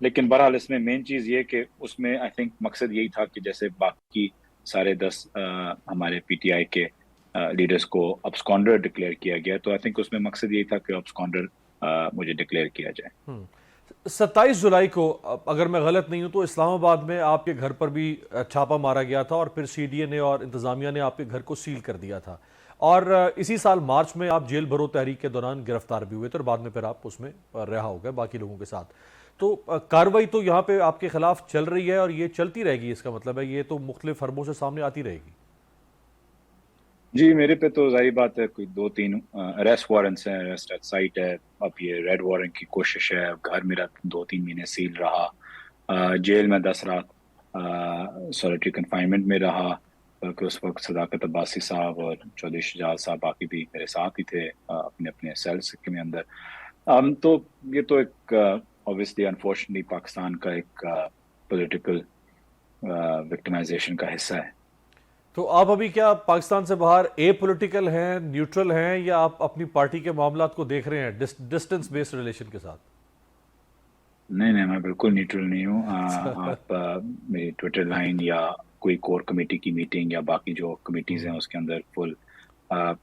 لیکن بہرحال اس میں مین چیز یہ کہ اس میں آئی تھنک مقصد یہی تھا کہ جیسے باقی سارے 10 ہمارے پی ٹی آئی کے لیڈرز کو ابسکانڈر ڈکلیئر کیا گیا، تو آئی تھنک اس میں مقصد یہی تھا کہ ابسکانڈر مجھے ڈکلیئر کیا جائے۔ 27 جولائی کو اگر میں غلط نہیں ہوں تو اسلام آباد میں آپ کے گھر پر بھی چھاپا مارا گیا تھا، اور پھر سی ڈی اے نے اور انتظامیہ نے آپ کے گھر کو سیل کر دیا تھا، اور اسی سال مارچ میں آپ جیل بھرو تحریک کے دوران گرفتار بھی ہوئے تھے، اور بعد میں پھر آپ اس میں رہا ہو گئے باقی لوگوں کے ساتھ۔ تو کارروائی تو یہاں پہ آپ کے خلاف چل رہی ہے اور یہ چلتی رہے گی، اس کا مطلب ہے یہ تو مختلف حربوں سے سامنے آتی رہے گی۔ جی میرے پہ تو ظاہر بات ہے کوئی 2-3 اریسٹ وارنٹس ہیں، اریسٹ ایٹ سائٹ ہے، اب یہ ریڈ وارنٹ کی کوشش ہے، گھر میرا 2-3 مہینے سیل رہا، جیل میں 10 رات سولیٹری کنفائنمنٹ میں رہا، کہ اس وقت صداقت عباسی صاحب اور چودھری شجاعت صاحب باقی بھی میرے ساتھ ہی تھے اپنے اپنے سیلز کے اندر۔ تو یہ تو ایک obviously انفارچونیٹلی پاکستان کا ایک پولیٹیکل وکٹمائزیشن کا حصہ ہے۔ تو آپ ابھی کیا پاکستان سے باہر اے پولیٹیکل ہیں، نیوٹرل ہیں، یا آپ اپنی پارٹی کے معاملات کو دیکھ رہے ہیں ڈسٹنس بیسڈ ریلیشن کے ساتھ؟ نہیں میں بالکل نیوٹرل نہیں ہوں۔ آپ میری ٹویٹر لائن یا کوئی کور کمیٹی کی میٹنگ یا باقی جو کمیٹیز ہیں اس کے اندر فل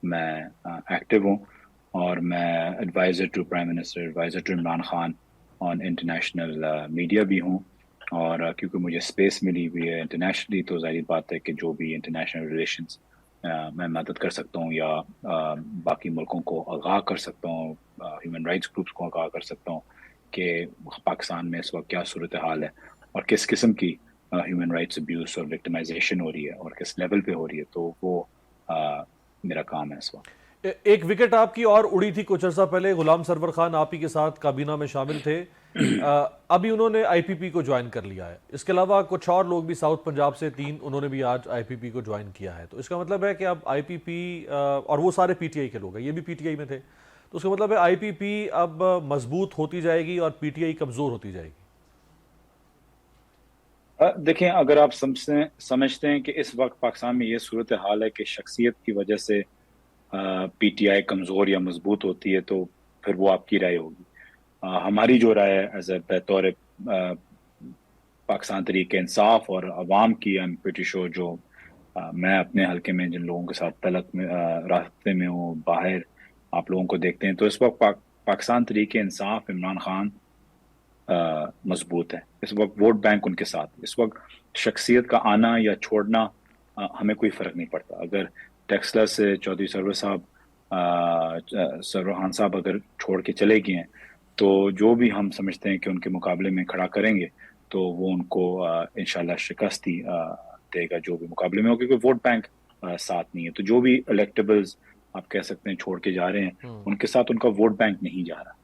میں ایکٹیو ہوں، اور میں adviser to prime minister, adviser to Imran Khan on international media بھی ہوں، اور کیونکہ مجھے اسپیس ملی ہوئی ہے انٹرنیشنلی تو ظاہر بات ہے کہ جو بھی انٹرنیشنل ریلیشنز میں مدد کر سکتا ہوں یا باقی ملکوں کو آگاہ کر سکتا ہوں، ہیومن رائٹس گروپس کو آگاہ کر سکتا ہوں کہ پاکستان میں اس وقت کیا صورتحال ہے اور کس قسم کی ہیومن رائٹس ابیوز اور وکٹمائزیشن ہو رہی ہے اور کس لیول پہ ہو رہی ہے، تو وہ میرا کام ہے اس وقت۔ ایک وکٹ آپ کی اور اڑی تھی کچھ عرصہ پہلے، غلام سرور خان آپ ہی کے ساتھ کابینہ میں شامل تھے، ابھی انہوں نے آئی پی پی کو جوائن کر لیا ہے، اس کے علاوہ کچھ اور لوگ بھی ساؤتھ پنجاب سے 3 انہوں نے بھی آج آئی پی پی کو جوائن کیا ہے، تو اس کا مطلب ہے کہ اب آئی پی پی، اور وہ سارے پی ٹی آئی کے لوگ ہیں، یہ بھی پی ٹی آئی میں تھے، تو اس کا مطلب ہے آئی پی پی اب مضبوط ہوتی جائے گی اور پی ٹی آئی کمزور ہوتی جائے گی۔ دیکھیں اگر آپ سمجھتے ہیں کہ اس وقت پاکستان میں یہ صورتحال ہے کہ شخصیت کی وجہ سے پی ٹی آئی کمزور یا مضبوط ہوتی ہے، تو پھر وہ آپ کی رائے ہوگی۔ ہماری جو رائے ہے ایز اے بطور پاکستان تحریک انصاف اور عوام کی، ایم پریٹی شور جو میں اپنے حلقے میں جن لوگوں کے ساتھ تلق میں رابطے میں ہوں، باہر آپ لوگوں کو دیکھتے ہیں، تو اس وقت پاکستان تحریک انصاف عمران خان مضبوط ہے، اس وقت ووٹ بینک ان کے ساتھ، اس وقت شخصیت کا آنا یا چھوڑنا ہمیں کوئی فرق نہیں پڑتا۔ اگر ٹیکسلا سے چودھری سرور خان صاحب اگر چھوڑ کے چلے گئے ہیں، تو جو بھی ہم سمجھتے ہیں کہ ان کے مقابلے میں کھڑا کریں گے تو وہ ان کو انشاءاللہ شکست ہی دے گا جو بھی مقابلے میں ہو، کیونکہ ووٹ بینک ساتھ نہیں ہے، تو جو بھی الیکٹیبلز آپ کہہ سکتے ہیں چھوڑ کے جا رہے ہیں ان کے ساتھ ان کا ووٹ بینک نہیں جا رہا۔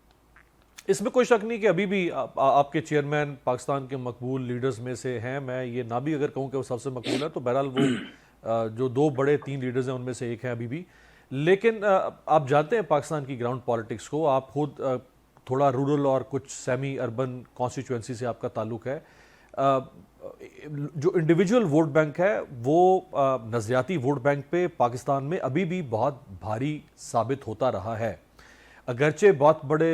اس میں کوئی شک نہیں کہ ابھی بھی آپ کے چیئرمین پاکستان کے مقبول لیڈرز میں سے ہیں، میں یہ نہ بھی اگر کہوں کہ وہ سب سے مقبول ہے، تو بہرحال وہ جو 2 بڑے 3 لیڈرز ہیں ان میں سے ایک ہیں ابھی بھی، لیکن آپ جانتے ہیں پاکستان کی گراؤنڈ پالیٹکس کو، آپ خود تھوڑا رورل اور کچھ سیمی اربن کانسٹیچوئنسی سے آپ کا تعلق ہے، جو انڈیویجول ووٹ بینک ہے وہ نظریاتی ووٹ بینک پہ پاکستان میں ابھی بھی بہت بھاری ثابت ہوتا رہا ہے، اگرچہ بہت بڑے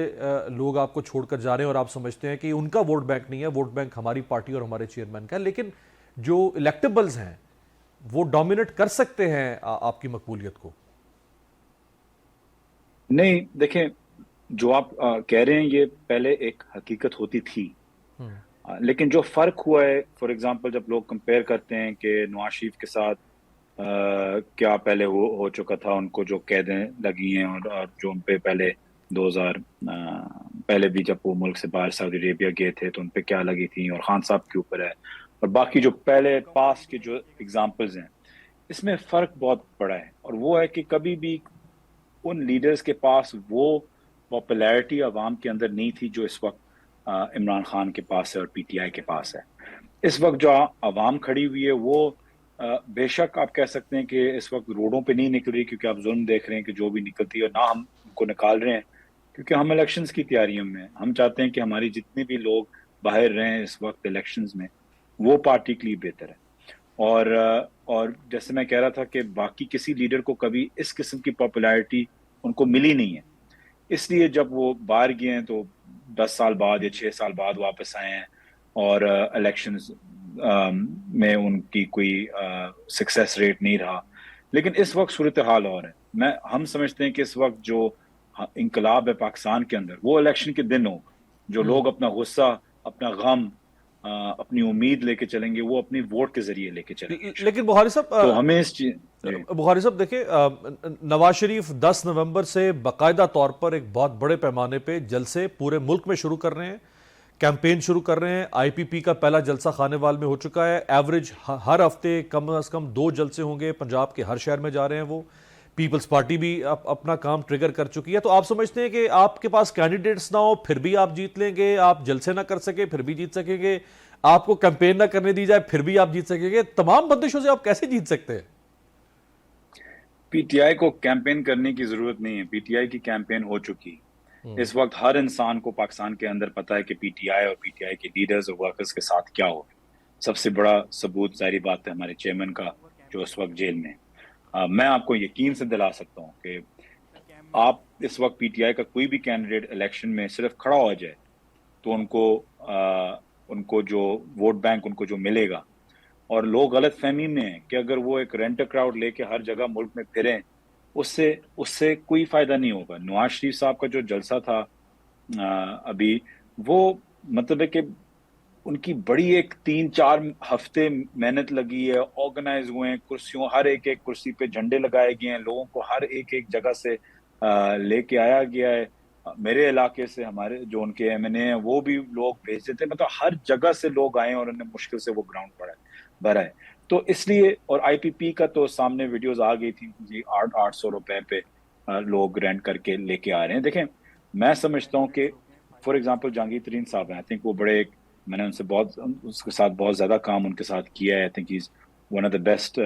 لوگ آپ کو چھوڑ کر جا رہے ہیں اور آپ سمجھتے ہیں کہ ان کا ووٹ بینک نہیں ہے، ووٹ بینک ہماری پارٹی اور ہمارے چیئرمین کا ہے، لیکن جو الیکٹیبلز ہیں وہ ڈومینیٹ کر سکتے ہیں آپ کی مقبولیت کو۔ نہیں دیکھیں، جو آپ کہہ رہے ہیں یہ پہلے ایک حقیقت ہوتی تھی، لیکن جو فرق ہوا ہے، فار ایگزامپل جب لوگ کمپیئر کرتے ہیں کہ نواز شریف کے ساتھ کیا پہلے ہو چکا تھا، ان کو جو قیدیں لگی ہیں اور جو ان پہ پہلے 2000 پہلے بھی جب وہ ملک سے باہر سعودی عربیہ گئے تھے تو ان پہ کیا لگی تھیں، اور خان صاحب کے اوپر ہے، اور باقی جو پہلے پاس کے جو ایگزامپلز ہیں، اس میں فرق بہت بڑا ہے، اور وہ ہے کہ کبھی بھی ان لیڈرز کے پاس وہ پاپولیرٹی عوام کے اندر نہیں تھی جو اس وقت عمران خان کے پاس ہے اور پی ٹی آئی کے پاس ہے۔ اس وقت جو عوام کھڑی ہوئی ہے وہ بے شک آپ کہہ سکتے ہیں کہ اس وقت روڈوں پہ نہیں نکل رہی، کیونکہ آپ ظلم دیکھ رہے ہیں کہ جو بھی نکلتی ہے، اور نہ ہم ان کو نکال رہے ہیں کیونکہ ہم الیکشنز کی تیاریوں میں، ہم چاہتے ہیں کہ ہماری جتنے بھی لوگ باہر رہیں اس وقت الیکشنز میں، وہ پارٹی کے لیے بہتر ہے۔ اور جیسے میں کہہ رہا تھا کہ باقی کسی لیڈر کو کبھی اس قسم کی پاپولیرٹی ان کو ملی نہیں ہے، اس لیے جب وہ باہر گئے ہیں تو 10 سال بعد یا 6 سال بعد واپس آئے ہیں اور الیکشنز میں ان کی کوئی سکسیس ریٹ نہیں رہا. لیکن اس وقت صورتحال اور ہے. ہم سمجھتے ہیں کہ اس وقت جو انقلاب ہے پاکستان کے اندر وہ الیکشن کے دن ہوگا. جو لوگ اپنا غصہ، اپنا غم، اپنی امید لے کے چلیں گے وہ اپنی ووٹ کے ذریعے لے کے چلیں گے. لیکن بخاری صاحب، تو ہمیں اس بخاری صاحب دیکھیں، نواز شریف 10 نومبر سے باقاعدہ طور پر ایک بہت بڑے پیمانے پہ جلسے پورے ملک میں شروع کر رہے ہیں، کیمپین شروع کر رہے ہیں. آئی پی پی کا پہلا جلسہ خانے وال میں ہو چکا ہے. ایوریج ہر ہفتے کم از کم 2 جلسے ہوں گے. پنجاب کے ہر شہر میں جا رہے ہیں وہ. پیپلز پارٹی بھی اپنا کام ٹریگر کر چکی ہے. تو آپ سمجھتے ہیں کہ آپ کے پاس کینڈیڈیٹس نہ ہو پھر بھی آپ جیت لیں گے؟ آپ جلسے نہ کر سکے پھر بھی جیت سکیں گے؟ آپ کو کیمپین نہ کرنے دی جائے پھر بھی آپ جیت سکیں گے؟ تمام بندشوں سے آپ کیسے جیت سکتے ہیں؟ پی ٹی آئی کو کیمپین کرنے کی ضرورت نہیں ہے. پی ٹی آئی کی کیمپین ہو چکی. اس وقت ہر انسان کو پاکستان کے اندر پتا ہے کہ پی ٹی آئی اور پی ٹی آئی کے لیڈرز اور ورکرز کے ساتھ کیا ہو. سب سے بڑا ثبوت ظاہری بات ہے ہمارے چیئرمین کا جو اس وقت جیل میں. میں آپ کو یقین سے دلا سکتا ہوں کہ آپ اس وقت پی ٹی آئی کا کوئی بھی کینڈیڈیٹ الیکشن میں صرف کھڑا ہو جائے تو ان کو جو ووٹ بینک ان کو جو ملے گا، اور لوگ غلط فہمی میں ہیں کہ اگر وہ ایک رینٹ کراؤڈ لے کے ہر جگہ ملک میں پھریں اس سے کوئی فائدہ نہیں ہوگا. نواز شریف صاحب کا جو جلسہ تھا ابھی، وہ مطلب ہے کہ ان کی بڑی ایک 3-4 ہفتے محنت لگی ہے، آرگنائز ہوئے ہیں، کرسیوں ہر ایک کرسی پہ جھنڈے لگائے گئے ہیں، لوگوں کو ہر ایک جگہ سے لے کے آیا گیا ہے. میرے علاقے سے ہمارے جو ان کے ایم این اے ہیں وہ بھی لوگ بھیجتے تھے. مطلب ہر جگہ سے لوگ آئے ہیں اور انہوں نے مشکل سے وہ گراؤنڈ بھرا ہے. تو اس لیے، اور آئی پی پی کا تو سامنے ویڈیوز آ گئی تھی جی، 800 روپے پہ لوگ رینٹ کر کے لے کے آ رہے ہیں. دیکھیں، میں سمجھتا ہوں کہ فار ایگزامپل جہانگیر ترین صاحب ہیں، آئی تھنک وہ بڑے، میں نے اس کے ساتھ بہت زیادہ کام ان کے ساتھ کیا ہے. I think he's one of the best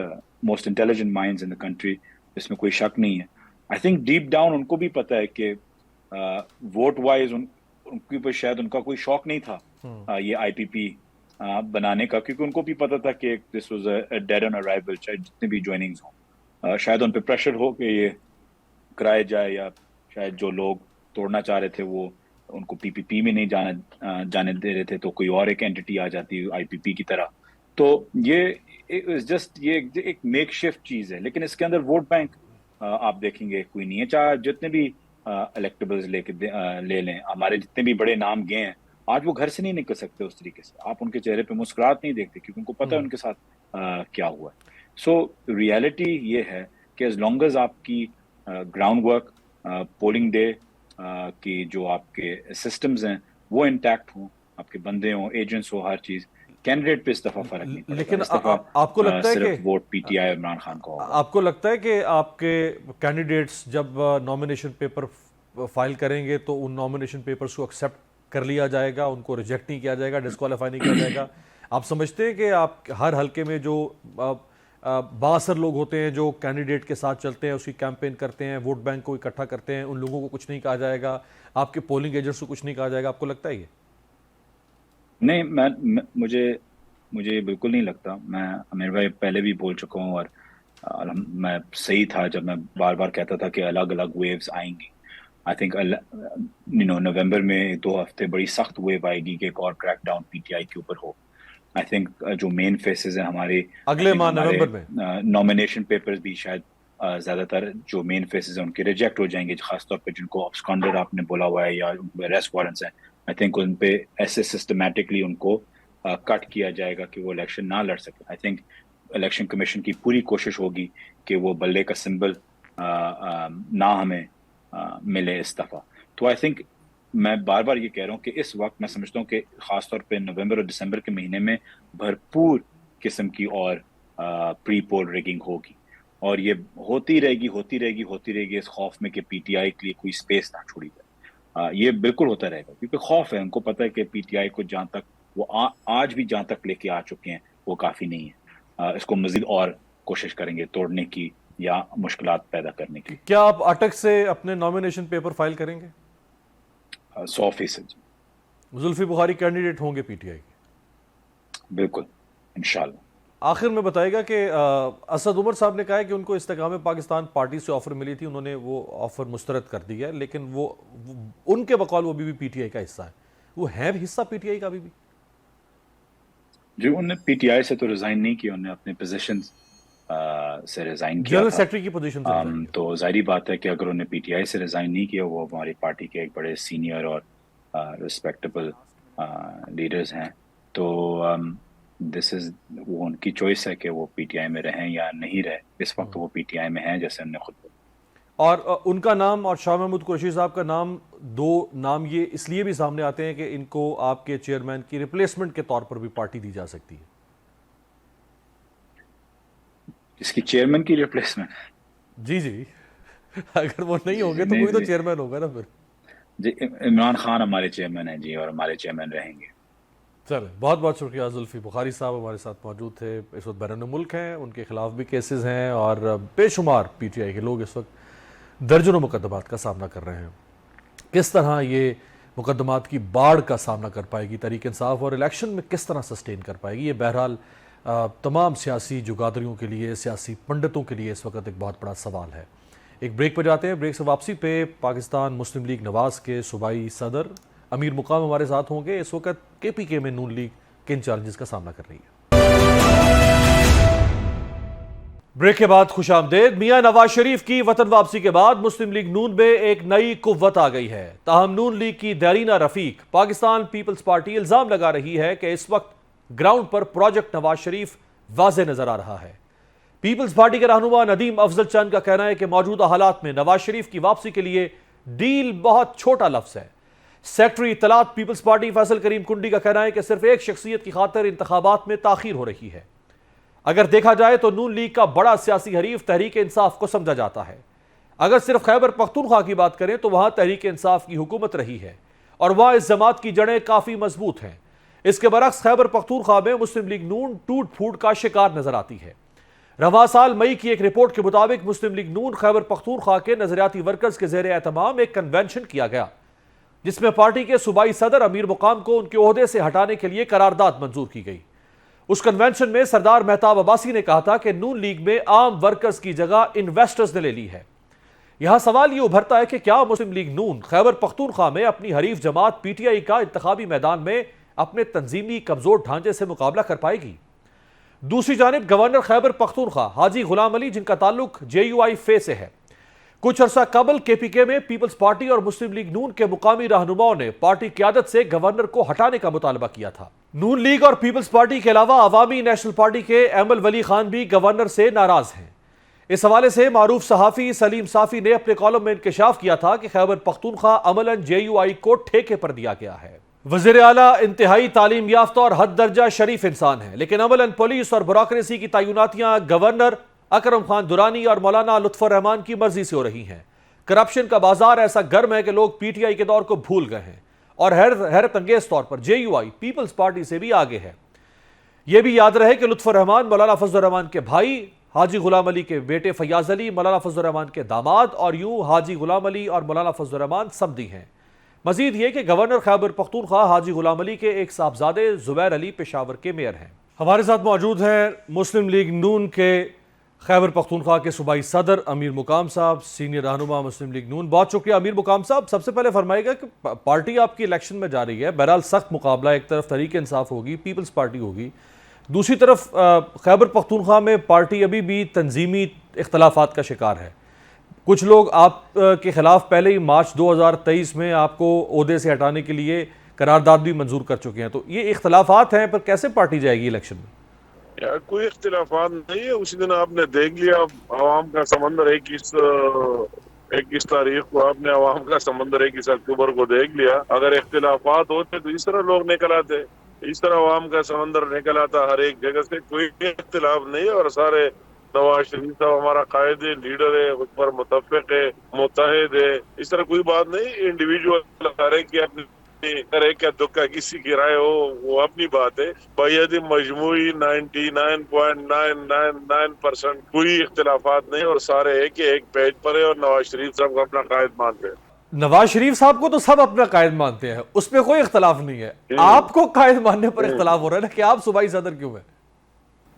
most intelligent minds in the country, اس میں کوئی شک نہیں ہے. آئی تھنک ڈیپ ڈاؤن ان کو بھی پتہ ہے کہ ووٹ وائز ان کے اوپر شاید ان کا کوئی شوق نہیں تھا یہ آئی پی پی بنانے کا، کیونکہ ان کو بھی پتا تھا کہ this was a dead on arrival. چاہے جتنے بھی جوائننگز ہوں، شاید ان پہ پریشر ہو کہ یہ کرائے جائے، یا شاید جو لوگ توڑنا چاہ رہے تھے وہ ان کو پی پی پی میں نہیں جانے دے رہے تھے، تو کوئی اور ایک اینٹی آ جاتی آئی پی پی کی طرح. تو یہ جسٹ یہ ایک میک شفٹ چیز ہے. لیکن اس کے اندر ووٹ بینک آپ دیکھیں گے کوئی نہیں ہے. چاہے جتنے بھی الیکٹیبلز لے لیں، ہمارے جتنے بھی بڑے نام گئے ہیں آج وہ گھر سے نہیں نکل سکتے اس طریقے سے. آپ ان کے چہرے پہ مسکراہٹ نہیں دیکھتے کیونکہ ان کو پتہ ہے ان کے ساتھ کیا ہوا ہے. سو ریالٹی یہ ہے کہ ایز لانگ ایز آپ کی گراؤنڈ ورک، پولنگ ڈے کی جو آپ کے سسٹمز ہیں وہ انٹیکٹ ہوں، آپ کے بندے ہوں، ایجنٹس ہو، ہر چیز، کینڈیڈیٹ پہ اس دفعہ فرق نہیں پڑے گا. لیکن اس دفعہ آپ کو لگتا ہے کہ صرف ووٹ پی ٹی آئی اور عمران خان کا ہوگا. آپ کو لگتا ہے کہ آپ کے کینڈیڈیٹس جب نامینیشن پیپر فائل کریں گے تو ان نامینیشن پیپرز کو ایکسیپٹ کر لیا جائے گا، ان کو ریجیکٹ نہیں کیا جائے گا، ڈسکوالیفائی نہیں کیا جائے گا؟ آپ سمجھتے ہیں کہ آپ ہر حلقے میں جو بااثر لوگ ہوتے ہیں جو کینڈیڈیٹ کے ساتھ چلتے ہیں، اس کی کیمپین کرتے ہیں، ووٹ بینک کو اکٹھا کرتے ہیں، ان لوگوں کو کچھ نہیں کہا جائے گا؟ آپ کے پولنگ ایجنٹس کو کچھ نہیں کہا جائے گا؟ آپ کو لگتا ہے یہ؟ نہیں، مجھے بالکل نہیں لگتا. میں امیر بھائی پہلے بھی بول چکا ہوں، اور میں صحیح تھا جب میں بار بار کہتا تھا کہ الگ الگ ویوز آئیں گی. آئی تھنک نومبر میں 2 ہفتے بڑی سخت ویو آئے گی کہ ایک اور کریک ڈاؤن پی ٹی آئی کے اوپر ہو. آئی تھنک جو مین فیسز ہیں ہمارے اگلے ماہ نومبر میں نامینیشن پیپرز بھی شاید زیادہ تر جو مین فیسز ہیں ان کے ریجیکٹ ہو جائیں گے، خاص طور پہ جن کو ابسکانڈر آپ نے بولا ہوا ہے یا اریسٹ وارنٹس ہیں. آئی تھنک ان پہ ایسے سسٹمیٹکلی ان کو کٹ کیا جائے گا کہ وہ الیکشن نہ لڑ سکے. آئی تھنک الیکشن کمیشن کی پوری کوشش ہوگی کہ وہ بلے کا سمبل نہ ہمیں ملے اس دفعہ. تو آئی تھنک میں بار بار یہ کہہ رہا ہوں کہ اس وقت میں سمجھتا ہوں کہ خاص طور پہ نومبر اور دسمبر کے مہینے میں بھرپور قسم کی اور پری پول ریگنگ ہوگی، اور یہ ہوتی رہے گی اس خوف میں کہ پی ٹی آئی کے لیے کوئی سپیس نہ چھوڑی جائے. یہ بالکل ہوتا رہے گا کیونکہ خوف ہے. ان کو پتہ ہے کہ پی ٹی آئی کو جہاں تک وہ آج بھی جہاں تک لے کے آ چکے ہیں وہ کافی نہیں ہے. اس کو مزید اور کوشش کریں گے توڑنے کی یا مشکلات پیدا کرنے کی. کیا آپ اٹک سے اپنے نامینیشن پیپر فائل کریں گے؟ 100%. زلفی بخاری کینڈیڈیٹ ہوں گے پی ٹی آئی کے؟ بالکل، انشاءاللہ. آخر میں بتائے گا کہ اسد عمر صاحب نے کہا ہے کہ ان کو استحکام پاکستان پارٹی سے آفر ملی تھی، انہوں نے وہ آفر مسترد کر دیا ہے، لیکن وہ ان کے بقول وہ ابھی بھی پی ٹی آئی کا حصہ ہے. وہ ہے حصہ پی ٹی آئی کا ابھی بھی؟ جو انہوں نے پی ٹی آئی سے تو ریزائن نہیں کیا، انہوں نے اپنے پوزیشن سے ریزائن کیا جنرل تھا. سیکرٹری کی پوزیشن سے resign کیا. تو ظاہری بات ہے کہ اگر انہوں نے پی ٹی آئی سے ریزائن نہیں کیا، وہ ہماری پارٹی کے ایک بڑے سینئر اور ریسپیکٹیبل لیڈرز ہیں، تو دس از وہ ان کی چوائس ہے کہ وہ پی ٹی آئی میں رہیں یا نہیں رہے. اس وقت وہ پی ٹی آئی میں ہیں جیسے ہم نے خود بولا. اور ان کا نام اور شاہ محمود قریشی صاحب کا نام، دو نام یہ اس لیے بھی سامنے آتے ہیں کہ ان کو آپ کے چیئرمین کی ریپلیسمنٹ کے طور پر بھی پارٹی دی جا سکتی ہے. اس کی چیئرمین کی ریپلیسمنٹ؟ جی جی، اگر وہ نہیں ہوں گے تو کوئی تو چیئرمین ہوگا نا پھر. جی عمران خان ہمارے چیئرمین ہیں جی، اور ہمارے چیئرمین رہیں گے. چلیں، بہت بہت شکریہ. زلفی بخاری صاحب ہمارے ساتھ موجود تھے، اس وقت بیرون ملک ہیں، ان کے خلاف بھی کیسز ہیں اور بے شمار پی ٹی آئی کے لوگ اس وقت درجنوں مقدمات کا سامنا کر رہے ہیں. کس طرح یہ مقدمات کی باڑھ کا سامنا کر پائے گی تحریک انصاف، اور الیکشن میں کس طرح سسٹین کر پائے گی، یہ بہرحال تمام سیاسی جگادریوں کے لیے، سیاسی پنڈتوں کے لیے اس وقت ایک بہت بڑا سوال ہے. ایک بریک پہ جاتے ہیں. بریک سے واپسی پہ پاکستان مسلم لیگ نواز کے صوبائی صدر امیر مقام ہمارے ساتھ ہوں گے. اس وقت کے پی کے میں نون لیگ کن چیلنجز کا سامنا کر رہی ہے. بریک کے بعد خوش آمدید. میاں نواز شریف کی وطن واپسی کے بعد مسلم لیگ نون میں ایک نئی قوت آ گئی ہے. تاہم نون لیگ کی دیرینہ رفیق پاکستان پیپلز پارٹی الزام لگا رہی ہے کہ اس وقت گراؤنڈ پر پروجیکٹ نواز شریف واضح نظر آ رہا ہے. پیپلز پارٹی کے رہنما ندیم افضل چند کا کہنا ہے کہ موجودہ حالات میں نواز شریف کی واپسی کے لیے ڈیل بہت چھوٹا لفظ ہے. سیکٹری اطلاعات پیپلز پارٹی فیصل کریم کنڈی کا کہنا ہے کہ صرف ایک شخصیت کی خاطر انتخابات میں تاخیر ہو رہی ہے. اگر دیکھا جائے تو نون لیگ کا بڑا سیاسی حریف تحریک انصاف کو سمجھا جاتا ہے. اگر صرف خیبر پختونخوا کی بات کریں تو وہاں تحریک انصاف کی حکومت رہی ہے اور وہاں اس جماعت کی جڑیں کافی مضبوط ہیں. اس کے برعکس خیبر پختونخوا میں مسلم لیگ نون ٹوٹ پھوٹ کا شکار نظر آتی ہے. رواں سال مئی کی ایک رپورٹ کے مطابق مسلم لیگ نون خیبر پختونخوا کے نظریاتی ورکرز کے زیر اہتمام ایک کنونشن کیا گیا جس میں پارٹی کے صوبائی صدر امیر مقام کو ان کے عہدے سے ہٹانے کے لیے قرارداد منظور کی گئی. اس کنونشن میں سردار مہتاب عباسی نے کہا تھا کہ نون لیگ میں عام ورکرز کی جگہ انویسٹرز نے لے لی ہے. یہاں سوال یہ ابھرتا ہے کہ کیا مسلم لیگ نون خیبر پختونخوا میں اپنی حریف جماعت پی ٹی آئی کا انتخابی میدان میں اپنے تنظیمی کمزور ڈھانچے سے مقابلہ کر پائے گی؟ دوسری جانب گورنر خیبر پختونخوا حاجی غلام علی، جن کا تعلق جے یو آئی فے سے ہے، کچھ عرصہ قبل کے پی کے میں پیپلز پارٹی اور مسلم لیگ نون کے مقامی رہنماؤں نے پارٹی قیادت سے گورنر کو ہٹانے کا مطالبہ کیا تھا. نون لیگ اور پیپلز پارٹی کے علاوہ عوامی نیشنل پارٹی کے ایمل ولی خان بھی گورنر سے ناراض ہیں. اس حوالے سے معروف صحافی سلیم صافی نے اپنے کالم میں انکشاف کیا تھا کہ خیبر پختونخوا عملاً جے یو آئی کو ٹھیکے پر دیا گیا ہے. وزیر اعلیٰ انتہائی تعلیم یافتہ اور حد درجہ شریف انسان ہیں، لیکن عملاً پولیس اور بیوروکریسی کی تعیناتیاں گورنر اکرم خان دورانی اور مولانا لطف الرحمان کی مرضی سے ہو رہی ہیں. کرپشن کا بازار ایسا گرم ہے کہ لوگ پی ٹی آئی کے دور کو بھول گئے ہیں اور حیرت انگیز طور پر جے یو آئی پیپلز پارٹی سے بھی آگے ہے. یہ بھی یاد رہے کہ لطف الرحمان مولانا فضل الرحمان کے بھائی، حاجی غلام علی کے بیٹے فیاض علی مولانا فضل الرحمان کے داماد، اور یوں حاجی غلام علی اور مولانا فضل الرحمان سمدی ہیں. مزید یہ کہ گورنر خیبر پختونخوا حاجی غلام علی کے ایک صاحبزادے زبیر علی پشاور کے میئر ہیں. ہمارے ساتھ موجود ہیں مسلم لیگ نون کے خیبر پختونخوا کے صوبائی صدر امیر مقام صاحب، سینئر رہنما مسلم لیگ نون. بہت شکریہ امیر مقام صاحب. سب سے پہلے فرمائے گا کہ پارٹی آپ کی الیکشن میں جا رہی ہے، بہرحال سخت مقابلہ، ایک طرف تحریک انصاف ہوگی، پیپلز پارٹی ہوگی، دوسری طرف خیبر پختونخوا میں پارٹی ابھی بھی تنظیمی اختلافات کا شکار ہے. کچھ لوگ آپ کے خلاف پہلے ہی مارچ 2023 میں آپ کو عہدے سے ہٹانے کے لیے قرارداد بھی منظور کر چکے ہیں. تو یہ اختلافات ہیں، پر کیسے پارٹی جائے گی الیکشن میں؟ کوئی اختلافات نہیں ہے. اسی دن آپ نے دیکھ لیا عوام کا سمندر 21 تاریخ کو آپ نے عوام کا سمندر 21 اکتوبر کو دیکھ لیا. اگر اختلافات ہوتے تو اس طرح لوگ نکل آتے، اس طرح عوام کا سمندر نکل آتا ہر ایک جگہ سے. کوئی اختلاف نہیں ہے اور سارے نواز شریف صاحب ہمارا قائد ہے، لیڈر ہے، اس پر متفق ہے، متحد ہے. اس طرح کوئی بات نہیں. انڈیویجول ہر ایک کی اپنی کرے کیا دکھا کسی کی رائے ہو وہ اپنی بات ہے. باید مجموعی 99.999% کوئی اختلافات نہیں اور سارے ایک پیج پر ہے اور نواز شریف صاحب کو اپنا قائد مانتے ہیں. نواز شریف صاحب کو تو سب اپنا قائد مانتے ہیں، اس پہ کوئی اختلاف نہیں ہے. آپ کو قائد ماننے پر اختلاف ہو رہا ہے نا کہ آپ صوبائی صدر کیوں ہیں؟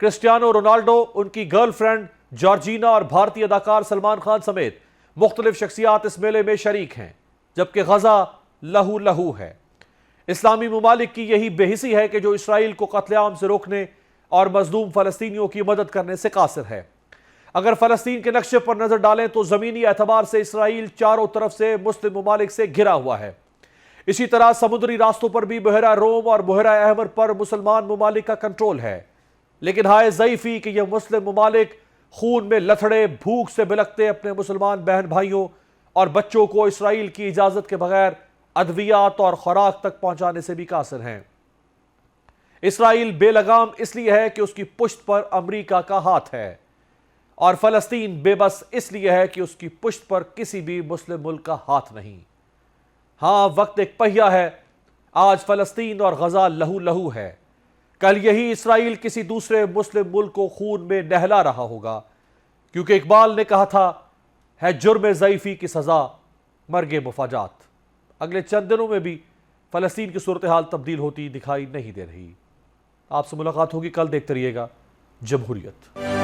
کرسٹیانو رونالڈو، ان کی گرل فرینڈ جارجینا اور بھارتی اداکار سلمان خان سمیت مختلف شخصیات اس میلے میں شریک ہیں، جبکہ غزہ لہو لہو ہے۔ اسلامی ممالک کی یہی بے حسی ہے کہ جو اسرائیل کو قتل عام سے روکنے اور مظلوم فلسطینیوں کی مدد کرنے سے قاصر ہے۔ اگر فلسطین کے نقشے پر نظر ڈالیں تو زمینی اعتبار سے اسرائیل چاروں طرف سے مسلم ممالک سے گھرا ہوا ہے۔ اسی طرح سمندری راستوں پر بھی بحیرہ روم اور بحیرہ احمر پر مسلمان ممالک کا کنٹرول ہے، لیکن ہائے ضعیفی کہ یہ مسلم ممالک خون میں لتھڑے بھوک سے بلکتے اپنے مسلمان بہن بھائیوں اور بچوں کو اسرائیل کی اجازت کے بغیر ادویات اور خوراک تک پہنچانے سے بھی قاصر ہیں۔ اسرائیل بے لگام اس لیے ہے کہ اس کی پشت پر امریکہ کا ہاتھ ہے، اور فلسطین بے بس اس لیے ہے کہ اس کی پشت پر کسی بھی مسلم ملک کا ہاتھ نہیں۔ ہاں، وقت ایک پہیہ ہے، آج فلسطین اور غزہ لہو لہو ہے، کل یہی اسرائیل کسی دوسرے مسلم ملک کو خون میں نہلا رہا ہوگا، کیونکہ اقبال نے کہا تھا، ہے جرم ضعیفی کی سزا مرگ مفاجات۔ اگلے چند دنوں میں بھی فلسطین کی صورتحال تبدیل ہوتی دکھائی نہیں دے رہی۔ آپ سے ملاقات ہوگی کل، دیکھتے رہیے گا جمہوریت۔